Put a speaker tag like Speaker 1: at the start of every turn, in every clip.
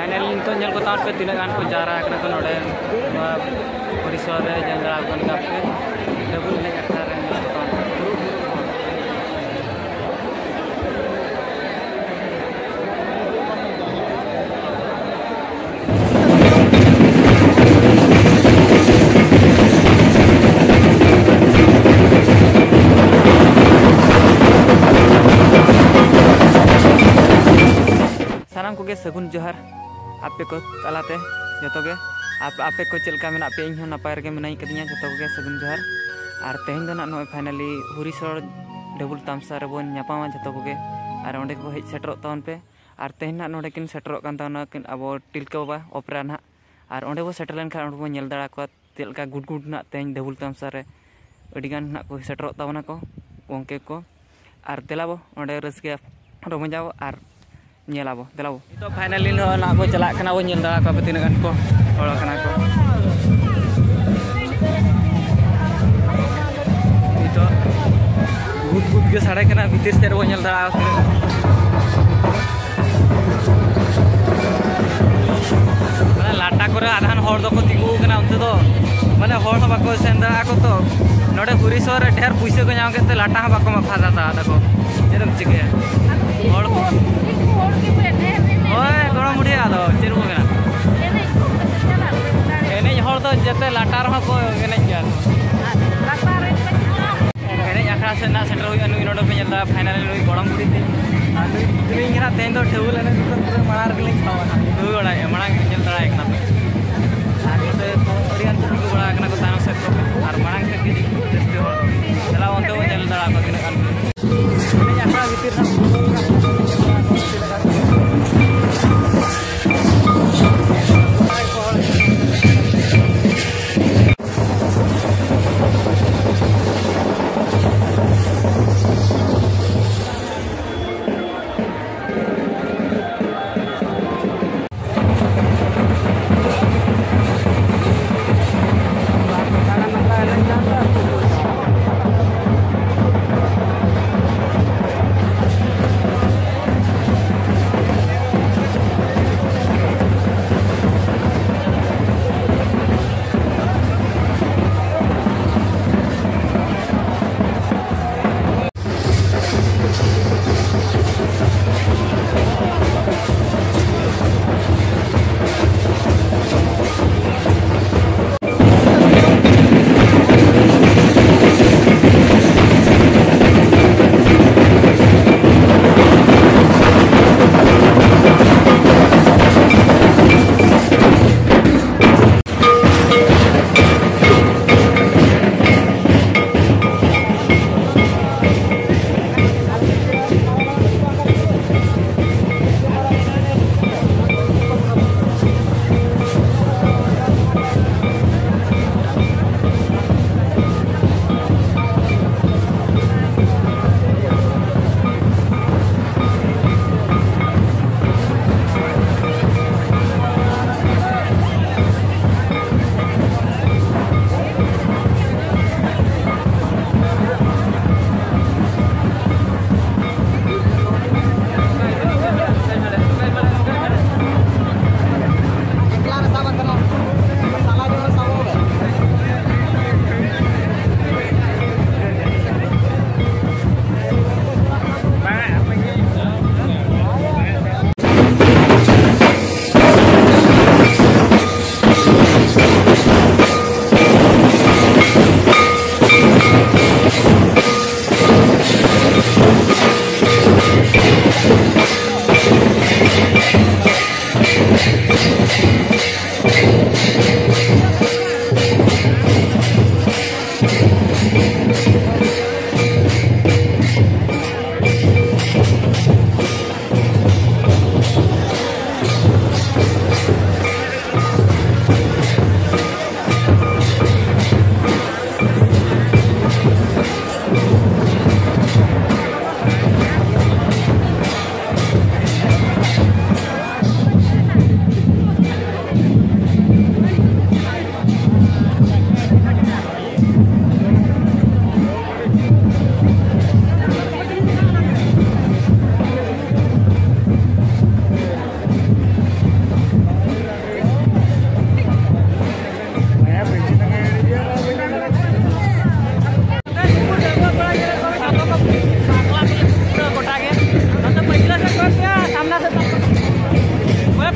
Speaker 1: finally नितों ñel ko taan pe tina gan ko jara akna ko node परिसर रे जंगल आगन का पे डबल ने अखड़ा रे सानाम को सगुन जोहार आपे को तलाते जो आपे को चलका में पे इन नपाय रे मनाई कदिया जो सगुन जोहार और तेहन दो ना फाइनली हुरीसर डबल तामसा रे बन नापामा जो और ओंडे को हेज सेटरो तवन पे और तेहन ना नोडे किन सेटरो कान तावना किन अब टिलका बाबा ओपरा ना और ओंडे को सेटल लेन खान ओंडे को नेल दाड़ा को तेलका गुड गुड ना तेहन डबल तामसा रे अडिगान ना को सेटरो तवना को गोंके को और देलाबो ओंडे रसके रमजाबो और नेलाबो देलाबो तो फाइनली ना को चला कना वो नेल दाड़ा को तिना गान को होड़ा कना को तो गुड गुड के साड़े कना भीतर से वो नेल दाड़ा माने लाटा करे आधान होड़ दो को तिगु कना उनते तो माने होड़ हो बाको सेन दाड़ा को तो नोडे हुरीसर ढेर पैसे को नाम केते लाटा हा बाको मफा दाता दको जेदम चिके होड़ को ओए गोड़ा मुड़ी आदो चिरु कना एने होड़ दो जते लाटा रह को एने जान लाटा रे एने आखा से ना सेटर हुई नुई नोडे पे जल्दा फाइनली नुई गोड़ा मुड़ी ते नुई इंगरा तेन दो ठेउल एने तो मार के ले खावा नुई गोड़ा मणा जल्दा एक ना आर नोडे ओरियन तो को बड़ा कना को तानो से और मणा के के दस्ते होड़ चला ओंते वो जल्दा को दिन कान एने आखा भीतर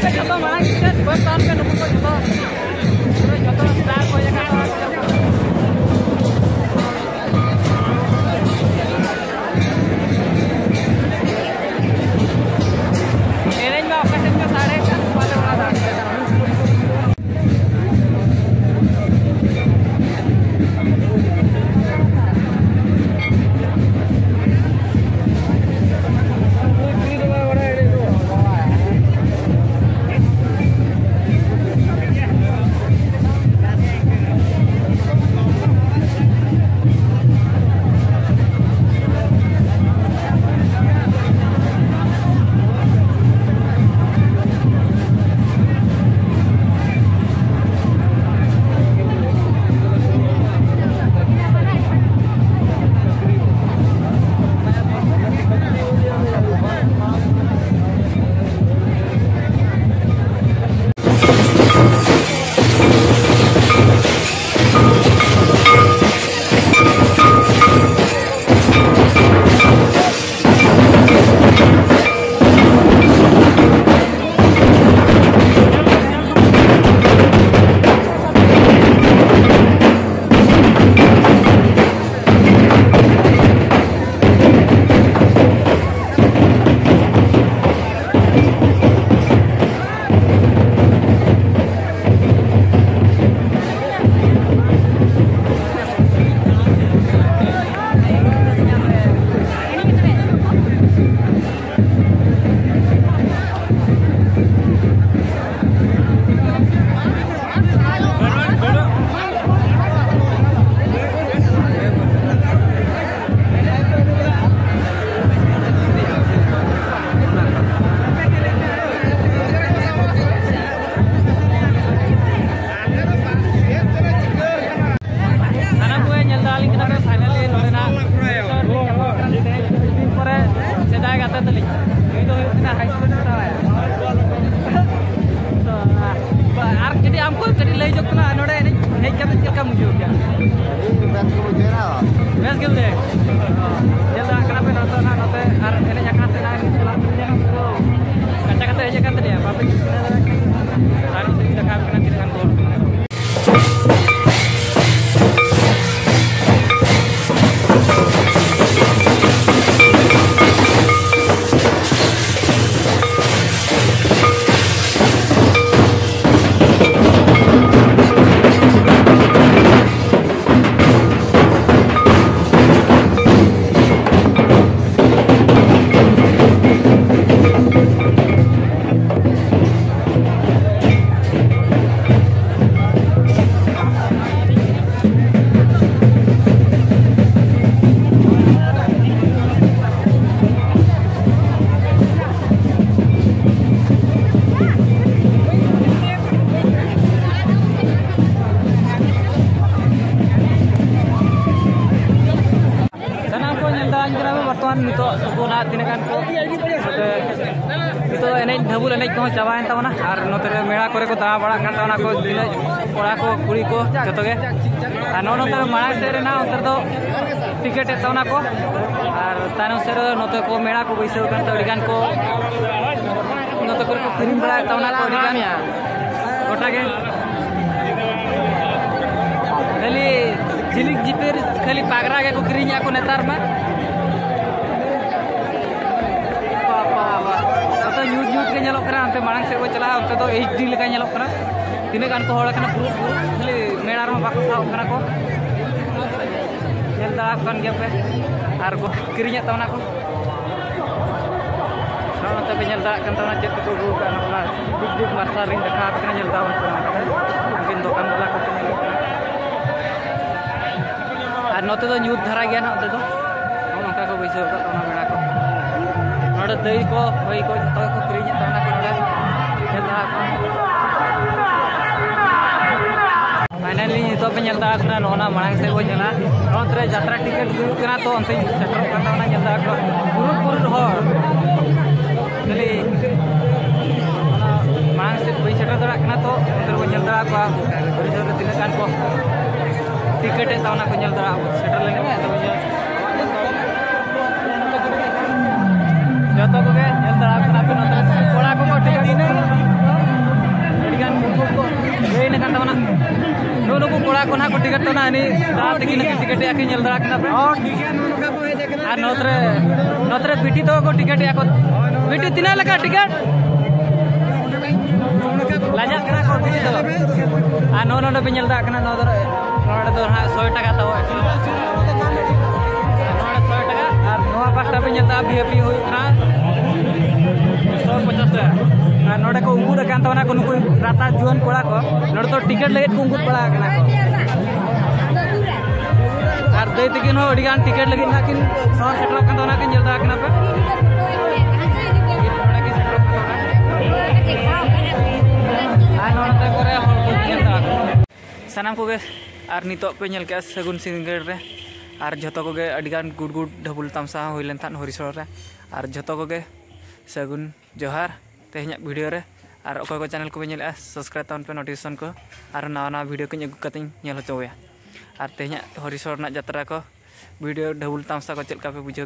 Speaker 1: पे जो मांग से बस तान पे नुकु को जो स्टार को ये का एरेंज में ऑपरेशन का सारे वाले बड़ा था ढबुल एनेज को चाबान तबना और नोते मेड़ा करे को दा बड़ा कान तबना को कोड़ा को कुड़ी को जतोगे और नोते माड़ा से रेना उतर दो टिकट तबना को और तानो से नोते को मेड़ा को बैसे कान तड़िगान को नोते को क्रीम बड़ा तबना को अड़िगान गोटा के खाली झिलिक जिपेर खाली पागरा के को क्रीनिया को नेतार में न्यूज न्यूज के नलोग करा अंते मांग से को चला अंते तो HD लेका नलोग करा तिने गान को होड़ कना पूरा खाली मेड़ा रो बाको साव कना को नेलदा कान गया पे आर को किरिnya तवना को साव अंते पे नेलदा कान तवना चेत को गु कान ओला बिग बिग मार्सा रिंग देखा कना नेलदा उन मकिन दुकान वाला को आर नोते तो न्यूज धरा गया ना अंते तो नोका को बैसे का तवना मेड़ा को दही को वही को जो को क्रीज तवना को फाइनली तो पे नेलदा कना नोना मांग से को जला नोतरे यात्रा टिकट हुई कना तो अंते सेटर कना ना नेलदा को पुरुर हो खाली मांग से कोई सेटर दरा कना तो अंतर को नेलदा को परिसर तिना कान को टिकट तवना को नेलदा सेटर लेने तो जतो को नेलदा कना पे नोतरे कोड़ा को टिकट को ना को टिकट तो ना नहीं रात की नहीं टिकट या के जल्दा करना पे और ठीक है नोका को हे देखना और नोतरे बीटी तो को टिकट या को बीटी तीना लगा टिकट लाजा करा को बीटी तो आ नो नो पे जल्दा करना नो तो हां 100 টাকা तो नोआ पास्टा पे जल्दा वीआईपी हुई ना 150 टाका नोडे को उंगुर कान तो ना को नुकु राता जुआन कोड़ा को नोडे तो टिकट लगे को उंगुर पड़ा कना को आर दे तकिन हो अडिगान टिकट लगे ना किन सर सेटर कान तो ना किन जल्दा कना पे आ नोडे करे हol को जल्दा सानाम को गे आर नितो पे नेल के सगुन सिंगड़ रे आर जतो को गे अडिगान गुड गुड ढबुल तामसा होइलेन थान हरिसर रे आर जतो को गे सगुन जोहार तेहना वीडियो रे और अकोय को चैनल को पे नेला सब्सक्राइब तान पे नोटिफिकेशन को और नवा नवा वीडियो को अगु कते नेल होचोया और तेहना हरिसर ना यात्रा को वीडियो ढबुल तामसा को चलका पे बुझो